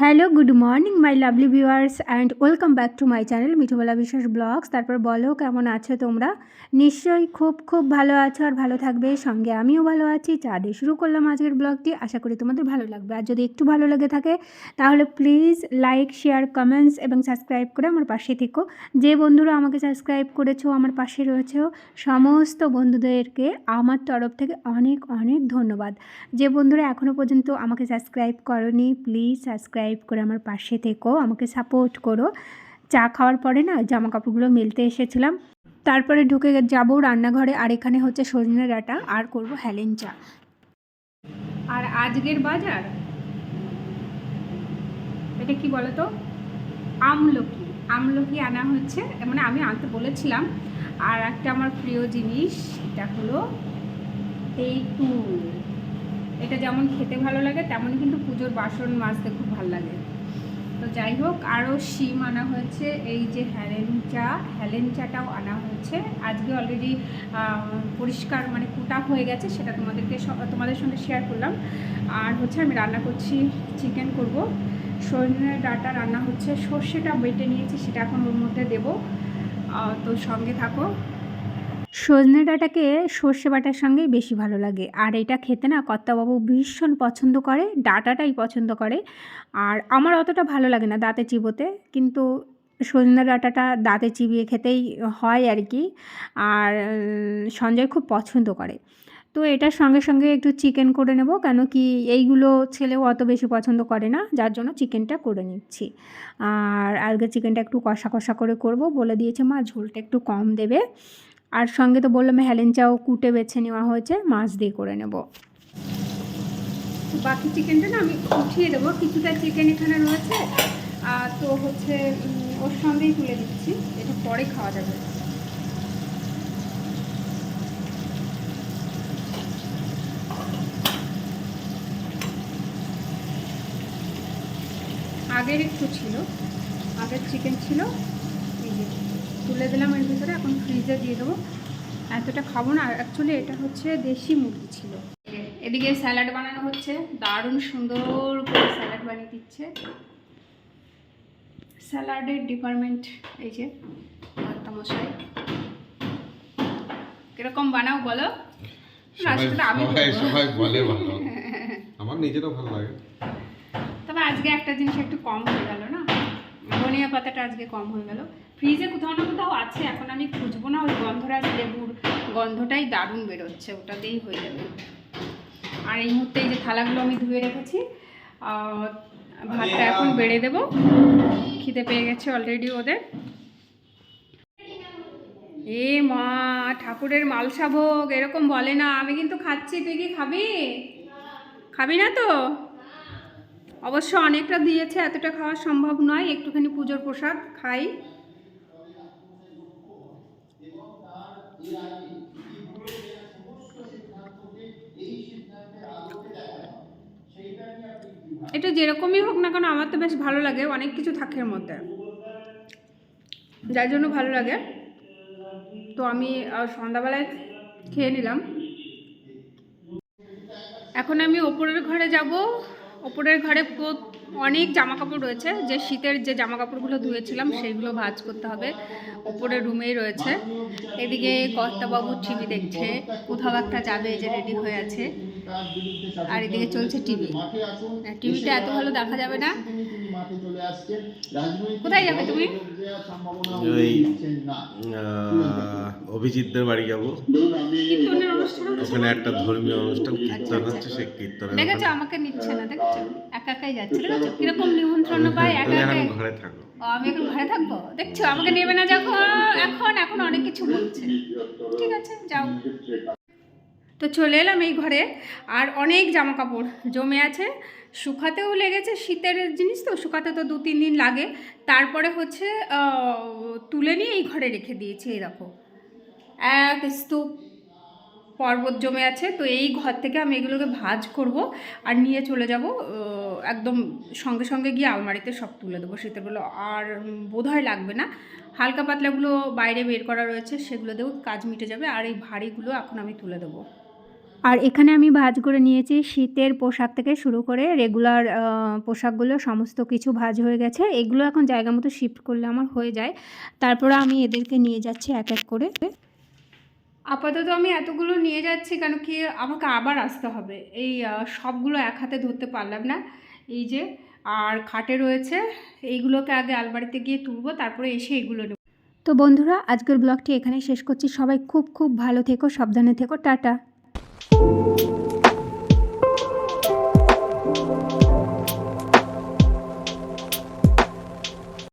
Hello, good morning my lovely viewers and welcome back to my channel Mithubala Biswas vlogs. তারপর বলো কেমন আছো তোমরা? নিশ্চয়ই খুব খুব ভালো আছো আর ভালো থাকবে, সঙ্গে আমিও ভালো আছি। চা দিয়ে শুরু করলাম আজকের ব্লগটি, আশা করি তোমাদের ভালো লাগবে। আর যদি একটু ভালো লেগে থাকে তাহলে প্লিজ লাইক, শেয়ার, কমেন্টস এবং সাবস্ক্রাইব করে আমার পাশে থেকো। যে বন্ধুরা আমাকে সাবস্ক্রাইব করেছো, আমার পাশে রয়েছে, সমস্ত বন্ধুদেরকে আমার তরফ থেকে অনেক অনেক ধন্যবাদ। যে বন্ধুরা এখনও পর্যন্ত আমাকে সাবস্ক্রাইব করোনি, প্লিজ সাবস্ক্রাইব করে আমার পাশে থেকো, আমাকে সাপোর্ট করো। চা খাওয়ার পরে না জামা কাপড়গুলো মেলতে এসেছিলাম, তারপরে ঢুকে যাব রান্নাঘরে। আর এখানে হচ্ছে সজনে ডাঁটা আর করব হেলেন চা। আর আজকের বাজার এটা কি বলো তো, আমলকি। আমলকি আনা হচ্ছে, মানে আমি আনতে বলেছিলাম। আর একটা আমার প্রিয় জিনিস, এটা হলো তেঁতুল। এটা যেমন খেতে ভালো লাগে তেমনই কিন্তু পুজোর বাসন মাজতে খুব ভালো লাগে। তো যাই হোক, আরও শিম আনা হয়েছে, এই যে হেলেন চাটাও আনা হয়েছে। আজকে অলরেডি পরিষ্কার মানে কুটা হয়ে গেছে, সেটা তোমাদের সঙ্গে শেয়ার করলাম। আর হচ্ছে আমি রান্না করছি, চিকেন করব। সজনে ডাঁটা রান্না হচ্ছে, সর্ষেটা বেটে নিয়েছি, সেটা এখন ওর মধ্যে দেবো। তো সঙ্গে থাকো। সজনে ডাঁটাকে সর্ষে বাটার সঙ্গেই বেশি ভালো লাগে। আর এটা খেতে না কর্তাবাবু ভীষণ পছন্দ করে, ডাঁটাটাই পছন্দ করে। আর আমার অতটা ভালো লাগে না দাঁতে চিবোতে, কিন্তু সজনে ডাঁটাটা দাঁতে চিবিয়ে খেতেই হয় আর কি। আর সঞ্জয় খুব পছন্দ করে। তো এটার সঙ্গে সঙ্গে একটু চিকেন করে নেব, কেন কি এইগুলো ছেলেও অত বেশি পছন্দ করে না, যার জন্য চিকেনটা করে নিচ্ছি। আর আজকে চিকেনটা একটু কষা কষা করে করব, বলে দিয়েছে মা ঝোলটা একটু কম দেবে। আর সঙ্গে তো বললাম হেলেন চাও কুটে বেছে নেওয়া হয়েছে, মাছ দিয়ে করে নেব। বাকি চিকেনটা না আমি উঠিয়ে দেবো, কিছুটা চিকেন এখানে রয়েছে। তো হচ্ছে ওর সঙ্গেই তুলে দিচ্ছি, এটা পরে খাওয়া যাবে। আগের একটু ছিল, আগের চিকেন ছিল, এই যে তুলে দিলাম এর ভিতরে, এখন ফ্রিজে দিয়ে দেবো। এতটা খাবো না, অ্যাকচুয়ালি এটা হচ্ছে দেশি মুরগি ছিল। এদিকে স্যালাড বানানো হচ্ছে, দারুণ সুন্দর করে স্যালাড বানিয়ে দিচ্ছে। স্যালাডের ডিপার্টমেন্ট এই যে মশাই, কিরকম বানাও বলো? সবাই বলে ভালো, আমার নিজেরও ভালো লাগে। তবে আজকে একটা জিনিস একটু কম হয়ে গেল না, ধনিয়া পাতাটা আজকে কম হয়ে গেল। ফ্রিজে কোথাও না কোথাও আছে, এখন আমি খুঁজবো না। ওই গন্ধরাজ লেবুর গন্ধটাই দারুণ বেরোচ্ছে, ওটাতেই হয়ে যাবে। আর এই মুহূর্তে এই যে থালাগুলো আমি ধুয়ে রেখেছি, ভাতটা এখন বেড়ে দেবো। খিদে পেয়ে গেছে অলরেডি ওদের। এ মা, ঠাকুরের মালসা ভোগ এরকম বলে না, আমি কিন্তু খাচ্ছি। তুই কি খাবি? খাবি না তো? অবশ্য অনেকটা দিয়েছে, এতটা খাওয়া সম্ভব নয়, একটুখানি পুজোর প্রসাদ খাই। এটা যেরকমই হোক না কেন আমার তো বেশ ভালো লাগে, অনেক কিছু থাকে এর মধ্যে, যার জন্য ভালো লাগে। তো আমি সন্ধ্যাবেলায় খেয়ে নিলাম। এখন আমি ওপরের ঘরে যাব। ওপরের ঘরে অনেক জামা কাপড় রয়েছে, যে শীতের যে জামা কাপড়গুলো ধুয়েছিলাম সেইগুলো ভাঁজ করতে হবে, ওপরের রুমেই রয়েছে। এদিকে কর্তাবাবু টিভি দেখছে, কোথাও একটা যাবে, যে রেডি হয়ে আছে। আর এদিকে চলছে টিভি। টিভিটা এত ভালো দেখা যাবে না। কোথায় যাবে তুমি? ওই অভিজিৎদের বাড়ি যাবো, কীর্তনের অনুষ্ঠান হচ্ছে, ওখানে একটা ধর্মীয় অনুষ্ঠান কীর্তন হচ্ছে, সেই কীর্তনের দেখেছো আমাকে নিচ্ছে না, দেখেছো একা একাই যাচ্ছে, দেখেছো কিরকম নিমন্ত্রণ পায় একা একাই। ঘরে থাকো। আমি এখন ঘরে থাকবো, দেখছো আমাকে নেবে না যখন। এখন এখন অনেক কিছু বলছে। ঠিক আছে যাও। তো চলে এলাম এই ঘরে। আর অনেক জামা কাপড় জমে আছে, শুকাতেও লেগেছে, শীতের জিনিস তো শুকাতে তো 2-3 দিন লাগে। তারপরে হচ্ছে তুলে নিয়ে এই ঘরে রেখে দিয়েছি। এই দেখো এক স্তূপ পর্বত জমে আছে। তো এই ঘর থেকে আমি এগুলোকে ভাঁজ করব আর নিয়ে চলে যাব, একদম সঙ্গে সঙ্গে গিয়ে আলমারিতে সব তুলে দেবো শীতেরগুলো। আর বোধহয় লাগবে না, হালকা পাতলাগুলো বাইরে বের করা রয়েছে, সেগুলো দিয়েও কাজ মিটে যাবে। আর এই ভারীগুলো এখন আমি তুলে দেবো। আর এখানে আমি ভাঁজ করে নিয়েছি শীতের পোশাক থেকে শুরু করে রেগুলার পোশাকগুলো সমস্ত কিছু ভাঁজ হয়ে গেছে। এগুলো এখন জায়গা মতো শিফট করলে আমার হয়ে যায়। তারপরে আমি এদেরকে নিয়ে যাচ্ছি এক এক করে। আপাতত আমি এতগুলো নিয়ে যাচ্ছি কেন কি আমাকে আবার আসতে হবে, এই সবগুলো এক হাতে ধরতে পারলাম না। এই যে আর খাটে রয়েছে, এইগুলোকে আগে আলমারিতে গিয়ে তুলবো, তারপরে এসে এগুলো নেব। তো বন্ধুরা, আজকের ব্লগটি এখানেই শেষ করছি। সবাই খুব খুব ভালো থেকো, সাবধানে থেকো, টাটা।